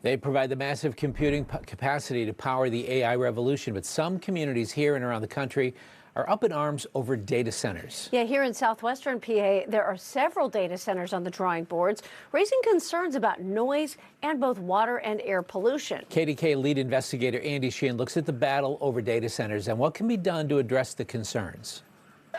They provide the massive computing capacity to power the AI revolution, but some communities here and around the country are up in arms over data centers. Yeah, here in southwestern PA, there are several data centers on the drawing boards, raising concerns about noise and both water and air pollution. KDKA lead investigator Andy Sheehan looks at the battle over data centers and what can be done to address the concerns.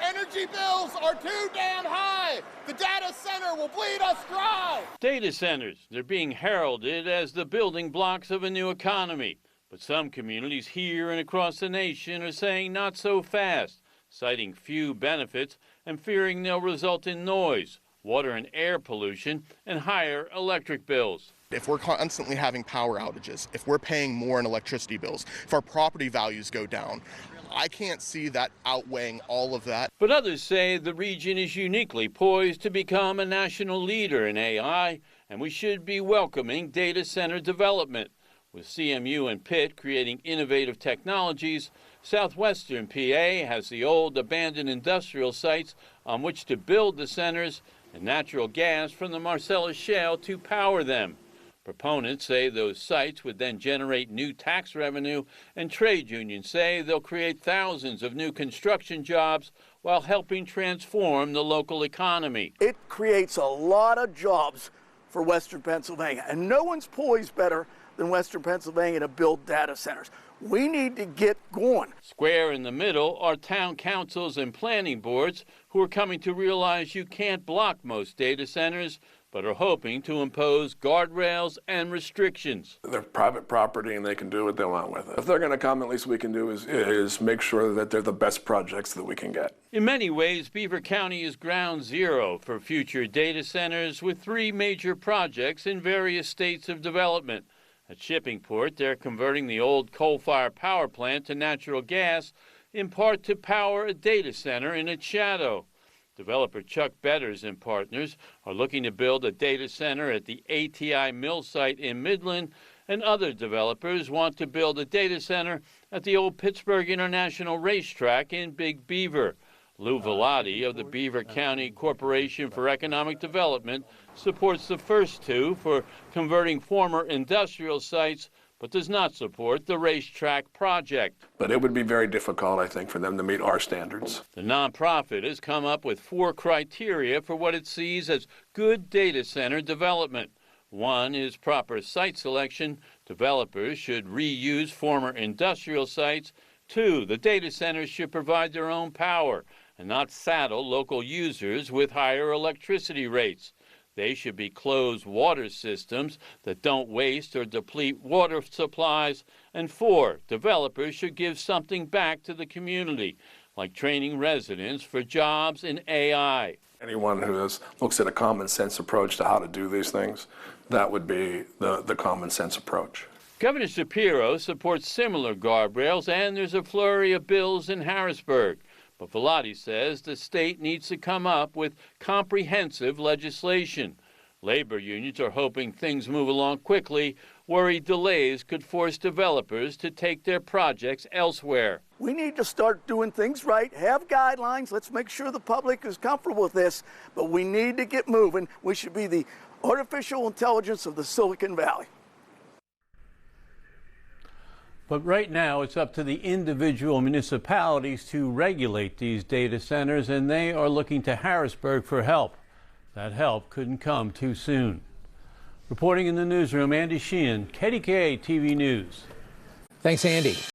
Energy bills are too damn high. The data center will bleed us dry. Data centers, they're being heralded as the building blocks of a new economy. But some communities here and across the nation are saying not so fast, citing few benefits and fearing they'll result in noise, water and air pollution, and higher electric bills. If we're constantly having power outages, if we're paying more in electricity bills, if our property values go down, I can't see that outweighing all of that. But others say the region is uniquely poised to become a national leader in AI, and we should be welcoming data center development. With CMU and Pitt creating innovative technologies, southwestern PA has the old abandoned industrial sites on which to build the centers and natural gas from the Marcellus Shale to power them. Proponents say those sites would then generate new tax revenue, and trade unions say they'll create thousands of new construction jobs while helping transform the local economy. It creates a lot of jobs for Western Pennsylvania, and no one's poised better than Western Pennsylvania to build data centers. We need to get going. Square in the middle are town councils and planning boards who are coming to realize you can't block most data centers, but are hoping to impose guardrails and restrictions. They're private property and they can do what they want with it. If they're going to come, at least we can do is make sure that they're the best projects that we can get. In many ways, Beaver County is ground zero for future data centers with 3 major projects in various states of development. At Shippingport, they're converting the old coal-fired power plant to natural gas, in part to power a data center in its shadow. Developer Chuck Betters and partners are looking to build a data center at the ATI mill site in Midland, and other developers want to build a data center at the old Pittsburgh International Racetrack in Big Beaver. Lou Velati of the Beaver County Corporation for Economic Development supports the first 2 for converting former industrial sites, but does not support the racetrack project. But it would be very difficult, I think, for them to meet our standards. The nonprofit has come up with 4 criteria for what it sees as good data center development. 1 is proper site selection. Developers should reuse former industrial sites. 2, the data centers should provide their own power and not saddle local users with higher electricity rates. They should be closed water systems that don't waste or deplete water supplies. And 4, developers should give something back to the community, like training residents for jobs in AI. Anyone who looks at a common sense approach to how to do these things, that would be the common sense approach. Governor Shapiro supports similar guardrails, and there's a flurry of bills in Harrisburg. But Velati says the state needs to come up with comprehensive legislation. Labor unions are hoping things move along quickly, worry delays could force developers to take their projects elsewhere. We need to start doing things right, have guidelines. Let's make sure the public is comfortable with this, but we need to get moving. We should be the artificial intelligence of the Silicon Valley. But right now, it's up to the individual municipalities to regulate these data centers, and they are looking to Harrisburg for help. That help couldn't come too soon. Reporting in the newsroom, Andy Sheehan, KDKA-TV News. Thanks, Andy.